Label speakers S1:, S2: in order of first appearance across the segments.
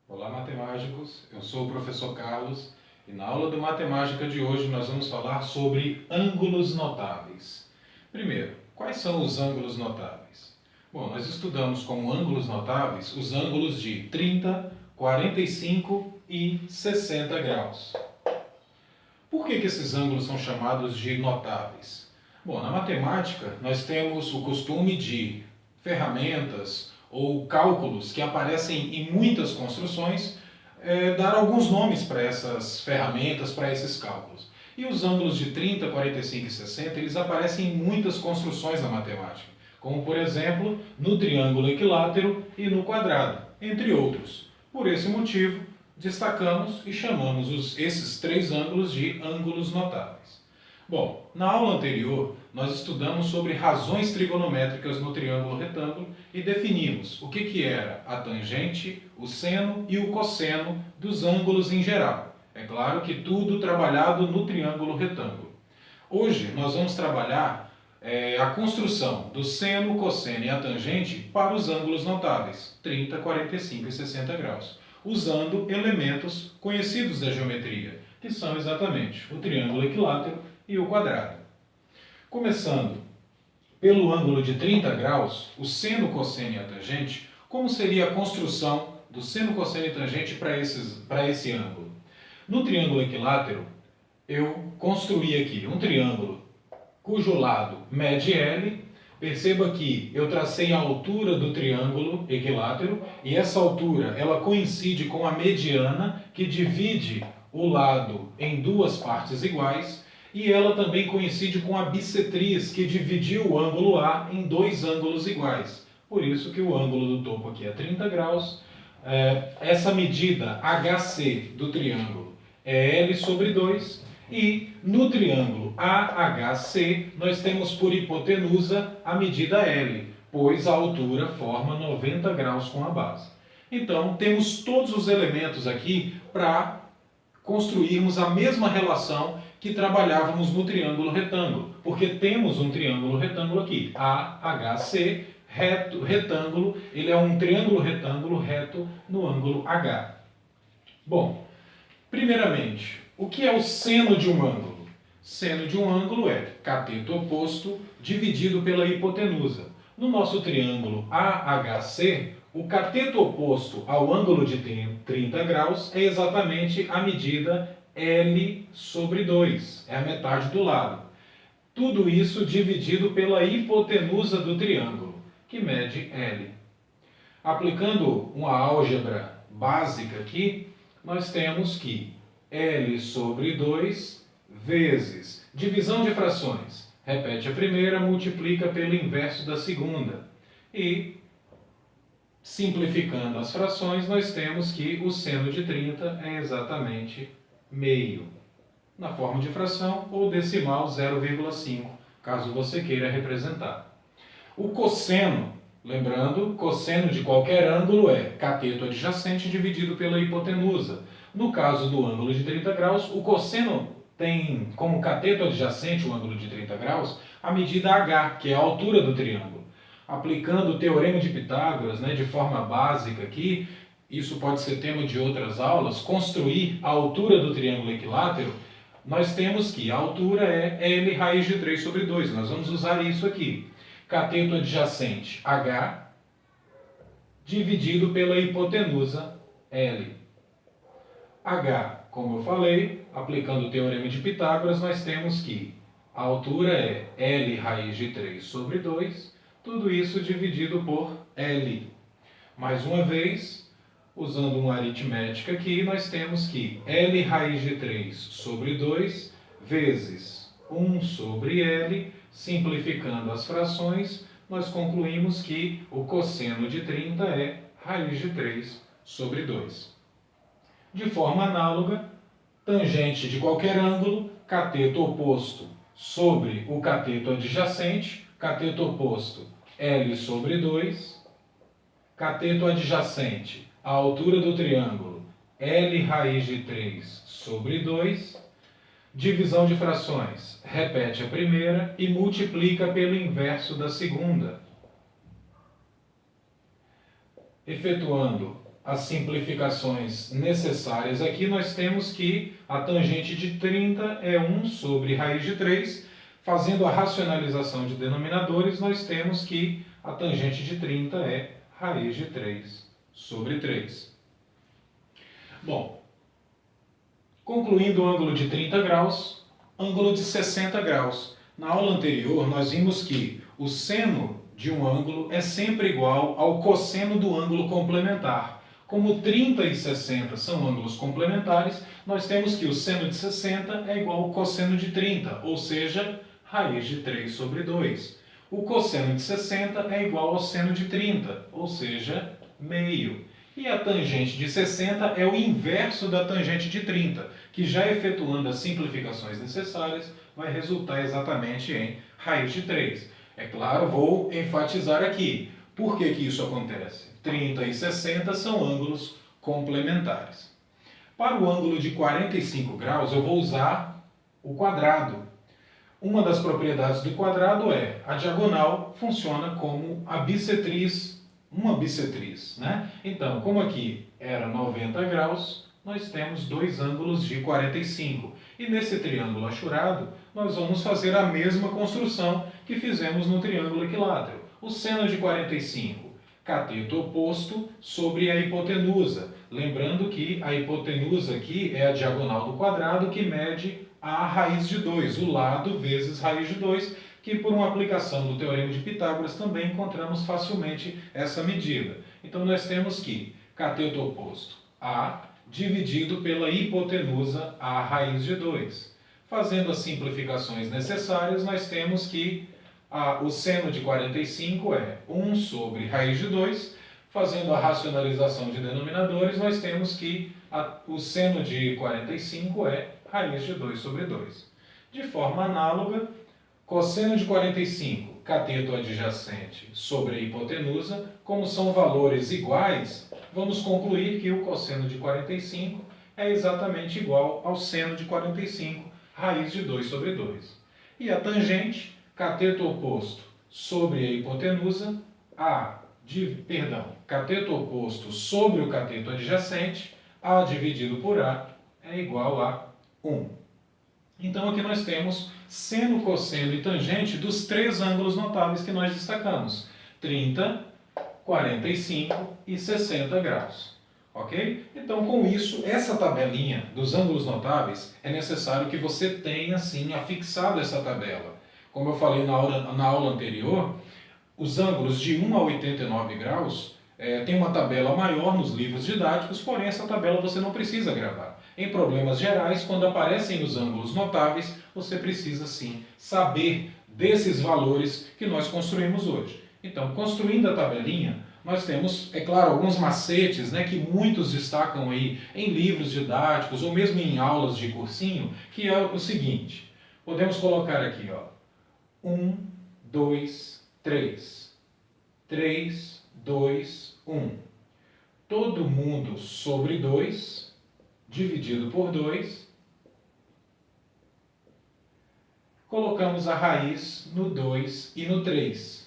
S1: Olá, matemáticos! Eu sou o professor Carlos e na aula de matemática de hoje nós vamos falar sobre ângulos notáveis. Primeiro, quais são os ângulos notáveis? Bom, nós estudamos como ângulos notáveis os ângulos de 30, 45 e 60 graus. Por que esses ângulos são chamados de notáveis? Bom, na matemática nós temos o costume de ferramentas ou cálculos que aparecem em muitas construções, dar alguns nomes para essas ferramentas, para esses cálculos. E os ângulos de 30, 45 e 60, eles aparecem em muitas construções da matemática, como por exemplo, no triângulo equilátero e no quadrado, entre outros. Por esse motivo, destacamos e chamamos esses três ângulos de ângulos notáveis. Bom, na aula anterior, nós estudamos sobre razões trigonométricas no triângulo retângulo e definimos o que era a tangente, o seno e o cosseno dos ângulos em geral. É claro que tudo trabalhado no triângulo retângulo. Hoje, nós vamos trabalhar a construção do seno, cosseno e a tangente para os ângulos notáveis, 30, 45 e 60 graus, usando elementos conhecidos da geometria, que são exatamente o triângulo equilátero e o quadrado. Começando pelo ângulo de 30 graus, o seno, cosseno e a tangente, como seria a construção do seno, cosseno e tangente para esse ângulo? No triângulo equilátero, eu construí aqui um triângulo cujo lado mede L. Perceba que eu tracei a altura do triângulo equilátero e essa altura ela coincide com a mediana que divide o lado em duas partes iguais e ela também coincide com a bissetriz que dividiu o ângulo A em dois ângulos iguais. Por isso que o ângulo do topo aqui é 30 graus. Essa medida HC do triângulo é L sobre 2 e no triângulo AHC nós temos por hipotenusa a medida L, pois a altura forma 90 graus com a base. Então temos todos os elementos aqui para construirmos a mesma relação que trabalhávamos no triângulo retângulo, porque temos um triângulo retângulo aqui, AHC, retângulo, ele é um triângulo retângulo reto no ângulo H. Bom, primeiramente, o que é o seno de um ângulo? Seno de um ângulo é cateto oposto dividido pela hipotenusa. No nosso triângulo AHC, o cateto oposto ao ângulo de 30 graus é exatamente a medida L sobre 2, é a metade do lado. Tudo isso dividido pela hipotenusa do triângulo, que mede L. Aplicando uma álgebra básica aqui, nós temos que L sobre 2 vezes divisão de frações. Repete a primeira, multiplica pelo inverso da segunda. E, simplificando as frações, nós temos que o seno de 30 é exatamente meio. Na forma de fração ou decimal 0,5, caso você queira representar. O cosseno, lembrando, cosseno de qualquer ângulo é cateto adjacente dividido pela hipotenusa. No caso do ângulo de 30 graus, o cosseno tem como cateto adjacente o ângulo de 30 graus a medida H, que é a altura do triângulo. Aplicando o teorema de Pitágoras, de forma básica aqui, isso pode ser tema de outras aulas, construir a altura do triângulo equilátero, nós temos que a altura é L raiz de 3 sobre 2. Nós vamos usar isso aqui. Cateto adjacente H dividido pela hipotenusa L. H, como eu falei, aplicando o teorema de Pitágoras, nós temos que a altura é L raiz de 3 sobre 2, tudo isso dividido por L. Mais uma vez, usando uma aritmética aqui, nós temos que L raiz de 3 sobre 2 vezes 1 sobre L, simplificando as frações, nós concluímos que o cosseno de 30 é raiz de 3 sobre 2. De forma análoga, tangente de qualquer ângulo, cateto oposto sobre o cateto adjacente, cateto oposto L sobre 2, cateto adjacente, a altura do triângulo L raiz de 3 sobre 2, divisão de frações, repete a primeira e multiplica pelo inverso da segunda. Efetuando as simplificações necessárias aqui, nós temos que a tangente de 30 é 1 sobre raiz de 3. Fazendo a racionalização de denominadores, nós temos que a tangente de 30 é raiz de 3 sobre 3. Bom, concluindo o ângulo de 30 graus, ângulo de 60 graus. Na aula anterior, nós vimos que o seno de um ângulo é sempre igual ao cosseno do ângulo complementar. Como 30 e 60 são ângulos complementares, nós temos que o seno de 60 é igual ao cosseno de 30, ou seja, raiz de 3 sobre 2. O cosseno de 60 é igual ao seno de 30, ou seja, meio. E a tangente de 60 é o inverso da tangente de 30, que já efetuando as simplificações necessárias, vai resultar exatamente em raiz de 3. É claro, vou enfatizar aqui. Por que isso acontece? 30 e 60 são ângulos complementares. Para o ângulo de 45 graus, eu vou usar o quadrado. Uma das propriedades do quadrado é a diagonal funciona como a bissetriz, uma bissetriz, né? Então, como aqui era 90 graus, nós temos dois ângulos de 45. E nesse triângulo achurado, nós vamos fazer a mesma construção que fizemos no triângulo equilátero. O seno de 45, cateto oposto sobre a hipotenusa. Lembrando que a hipotenusa aqui é a diagonal do quadrado que mede a raiz de 2, o lado vezes raiz de 2, que por uma aplicação do Teorema de Pitágoras também encontramos facilmente essa medida. Então nós temos que cateto oposto A dividido pela hipotenusa A raiz de 2. Fazendo as simplificações necessárias, nós temos que o seno de 45 é 1 sobre raiz de 2. Fazendo a racionalização de denominadores, nós temos que o seno de 45 é raiz de 2 sobre 2. De forma análoga, cosseno de 45, cateto adjacente sobre a hipotenusa, como são valores iguais, vamos concluir que o cosseno de 45 é exatamente igual ao seno de 45, raiz de 2 sobre 2. E a tangente, cateto oposto sobre a hipotenusa, cateto oposto sobre o cateto adjacente, A dividido por A é igual a 1. Então aqui nós temos seno, cosseno e tangente dos três ângulos notáveis que nós destacamos: 30, 45 e 60 graus. Ok? Então, com isso, essa tabelinha dos ângulos notáveis, é necessário que você tenha, sim, afixado essa tabela. Como eu falei na aula anterior, os ângulos de 1 a 89 graus tem uma tabela maior nos livros didáticos, porém essa tabela você não precisa gravar. Em problemas gerais, quando aparecem os ângulos notáveis, você precisa, sim, saber desses valores que nós construímos hoje. Então, construindo a tabelinha, nós temos, é claro, alguns macetes, né, que muitos destacam aí em livros didáticos ou mesmo em aulas de cursinho, que é o seguinte: podemos colocar aqui, ó, 1, 2, 3. 3, 2, 1. Todo mundo sobre 2, dividido por 2. Colocamos a raiz no 2 e no 3.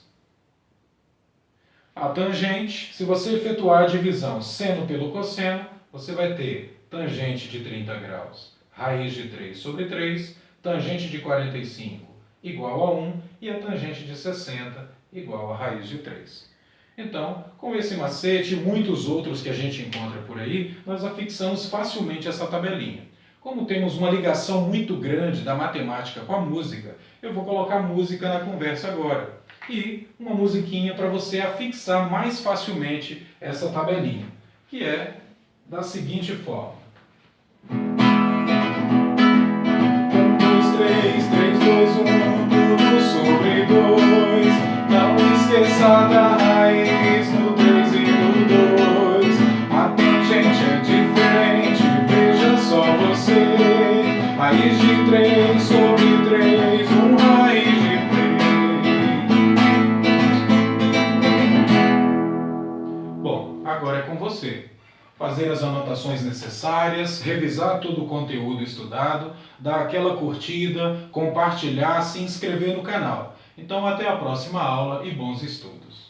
S1: A tangente, se você efetuar a divisão seno pelo cosseno, você vai ter tangente de 30 graus, raiz de 3 sobre 3, tangente de 45 igual a 1 e a tangente de 60 igual a raiz de 3. Então, com esse macete e muitos outros que a gente encontra por aí, nós afixamos facilmente essa tabelinha. Como temos uma ligação muito grande da matemática com a música, eu vou colocar música na conversa agora. E uma musiquinha para você afixar mais facilmente essa tabelinha, que é da seguinte forma. 1, 2, 3, 3, 2, 1, tudo sobre 2. Não esqueça da raiz no 3 e no 2. A tangente é diferente, veja só você. Raiz de 3 sobre 3, 1 raiz de 3. Bom, agora é com você. Fazer as anotações necessárias, revisar todo o conteúdo estudado, dar aquela curtida, compartilhar, se inscrever no canal. Então, até a próxima aula e bons estudos!